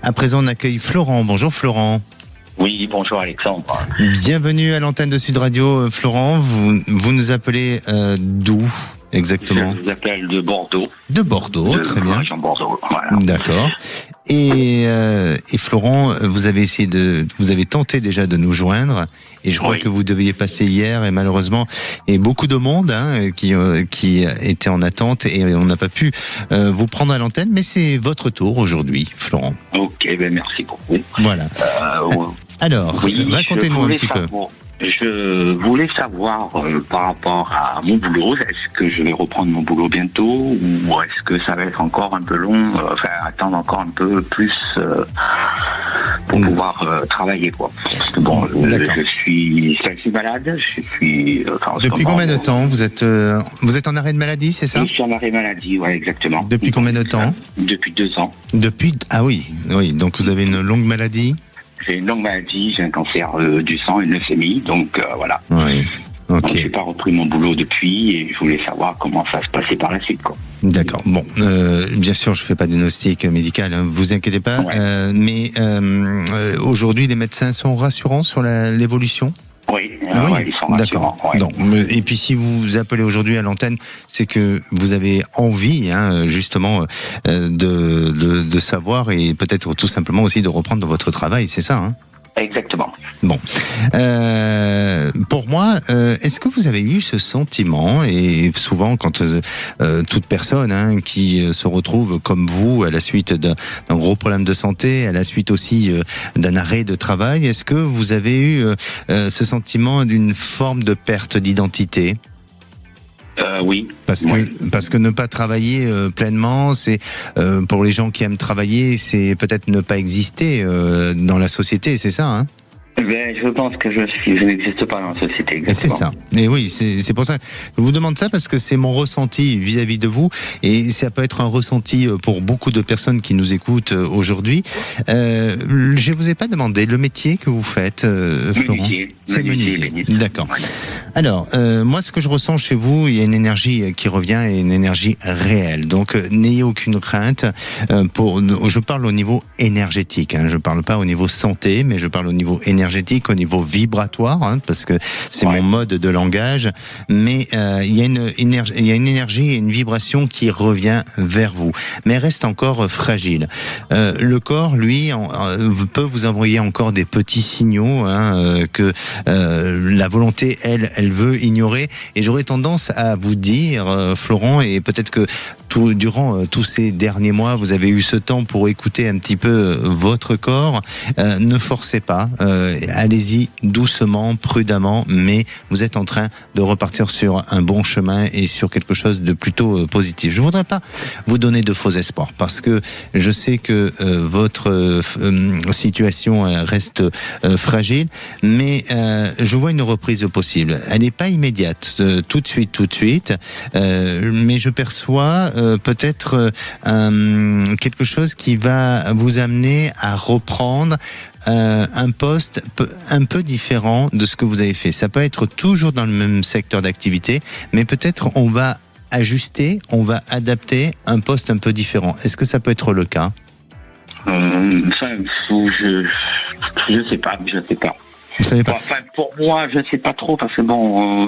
À présent, on accueille Florent. Bonjour Florent. Oui, bonjour Alexandre. Bienvenue à l'antenne de Sud Radio. Florent, vous nous appelez d'où exactement? Je vous appelle de Bordeaux. De Bordeaux, très bien. Région Bordeaux, voilà. D'accord. Et Florent, vous avez tenté déjà de nous joindre, et je crois que vous deviez passer hier, et malheureusement, il y a beaucoup de monde qui était en attente, et on n'a pas pu vous prendre à l'antenne, mais c'est votre tour aujourd'hui, Florent. Ok, merci beaucoup. Voilà. Alors, racontez-nous un petit peu. Je voulais savoir par rapport à mon boulot, est-ce que je vais reprendre mon boulot bientôt ou est-ce que ça va être encore un peu long, attendre encore un peu plus pour pouvoir travailler quoi. Parce que bon, je suis malade, Depuis combien de temps vous êtes en arrêt de maladie, c'est ça? Je suis en arrêt maladie, ouais, exactement. Depuis combien de temps? Depuis 2 ans. Oui, donc vous avez une longue maladie? J'ai une longue maladie, j'ai un cancer du sang, une leucémie, donc voilà. Oui. Ok. Donc, j'ai pas repris mon boulot depuis et je voulais savoir comment ça se passait par la suite, quoi. D'accord. Bon, bien sûr, je fais pas de diagnostic médical, hein, vous inquiétez pas. Ouais. Mais aujourd'hui, les médecins sont rassurants sur l'évolution. Oui, ils sont rassurants. D'accord. Non, et puis si vous appelez aujourd'hui à l'antenne, c'est que vous avez envie, justement, de savoir et peut-être tout simplement aussi de reprendre votre travail, c'est ça, hein? Exactement. Bon, pour moi, est-ce que vous avez eu ce sentiment, et souvent quand toute personne qui se retrouve comme vous à la suite d'un gros problème de santé, à la suite aussi d'un arrêt de travail, est-ce que vous avez eu ce sentiment d'une forme de perte d'identité ? Oui. Parce que ne pas travailler pleinement, c'est pour les gens qui aiment travailler, c'est peut-être ne pas exister dans la société, c'est ça, hein? Je pense que je n'existe pas dans la société. Exactement. Et c'est ça. Et oui, c'est pour ça. Je vous demande ça parce que c'est mon ressenti vis-à-vis de vous, et ça peut être un ressenti pour beaucoup de personnes qui nous écoutent aujourd'hui. Je vous ai pas demandé le métier que vous faites, Florent. C'est menuisier. D'accord. Alors, moi, ce que je ressens chez vous, il y a une énergie qui revient et une énergie réelle. Donc, n'ayez aucune crainte. Je parle au niveau énergétique. Je parle pas au niveau santé, mais je parle au niveau énergétique, au niveau vibratoire, parce que c'est mon mode de langage. Mais il y a une énergie et une vibration qui revient vers vous, mais reste encore fragile. Le corps, lui, peut vous envoyer encore des petits signaux que la volonté, elle veut ignorer. Et j'aurais tendance à vous dire, Florent, et peut-être que durant tous ces derniers mois, vous avez eu ce temps pour écouter un petit peu votre corps. Ne forcez pas. Allez-y doucement, prudemment, mais vous êtes en train de repartir sur un bon chemin et sur quelque chose de plutôt positif. Je voudrais pas vous donner de faux espoirs parce que je sais que votre situation reste fragile, mais je vois une reprise possible. Elle n'est pas immédiate, tout de suite, mais je perçois peut-être quelque chose qui va vous amener à reprendre un poste un peu différent de ce que vous avez fait. Ça peut être toujours dans le même secteur d'activité, mais peut-être on va ajuster, on va adapter un poste un peu différent. Est-ce que ça peut être le cas? Je sais pas. Vous savez pas? Enfin, pour moi, je sais pas trop parce que bon,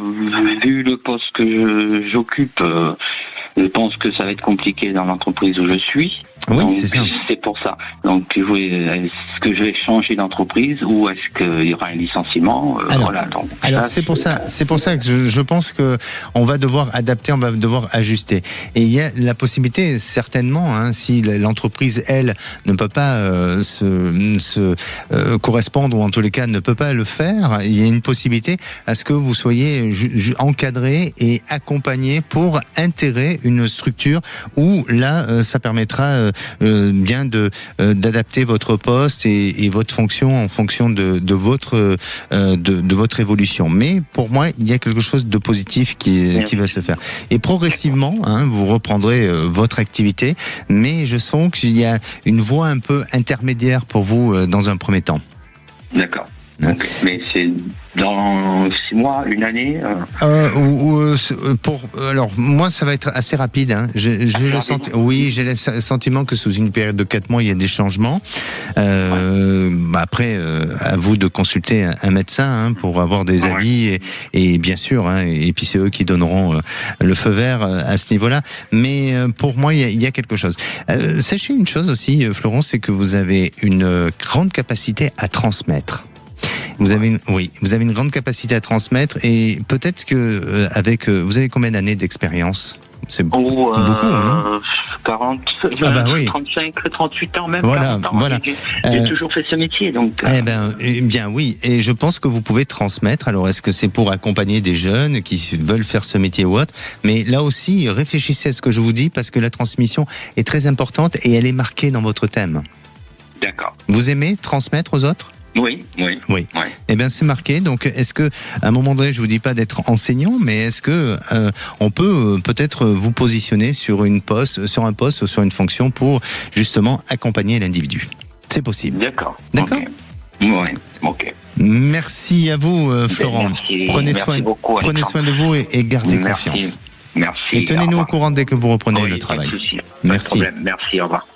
vu le poste que j'occupe, je pense que ça va être compliqué dans l'entreprise où je suis. Oui, donc, c'est ça. C'est pour ça. Donc, est-ce que je vais changer d'entreprise ou est-ce qu'il y aura un licenciement? Alors c'est pour ça que je pense que on va devoir adapter, on va devoir ajuster. Et il y a la possibilité, certainement, si l'entreprise, elle, ne peut pas se correspondre, ou en tous les cas ne peut pas le faire, il y a une possibilité à ce que vous soyez encadré et accompagné pour intégrer une structure où là, ça permettra bien d'adapter votre poste et votre fonction en fonction de votre évolution. Mais pour moi, il y a quelque chose de positif qui va se faire. Et progressivement, vous reprendrez votre activité, mais je sens qu'il y a une voie un peu intermédiaire pour vous dans un premier temps. D'accord. Okay. Mais c'est dans 6 mois, une année Alors, moi, ça va être assez rapide. Hein. J'ai le sentiment que sous une période de 4 mois, il y a des changements. Après, à vous de consulter un médecin pour avoir des avis et bien sûr, et puis c'est eux qui donneront le feu vert à ce niveau-là. Mais pour moi, il y a quelque chose. Sachez une chose aussi, Florence, c'est que vous avez une grande capacité à transmettre. Vous avez une grande capacité à transmettre et peut-être que vous avez combien d'années d'expérience? C'est beaucoup, hein? 40, 35, 38 ans même. Voilà. J'ai toujours fait ce métier, donc. Bien oui, et je pense que vous pouvez transmettre. Alors, est-ce que c'est pour accompagner des jeunes qui veulent faire ce métier ou autre? Mais là aussi, réfléchissez à ce que je vous dis parce que la transmission est très importante et elle est marquée dans votre thème. D'accord. Vous aimez transmettre aux autres? Oui. Eh bien, c'est marqué. Donc, est-ce que, à un moment donné, je vous dis pas d'être enseignant, mais est-ce que on peut peut-être vous positionner sur un poste ou sur une fonction pour justement accompagner l'individu? C'est possible. D'accord. Okay. Oui. Ok. Merci à vous, Florent. Prenez soin de vous et gardez confiance. Merci. Et tenez-nous au courant dès que vous reprenez le travail. Merci. Au revoir.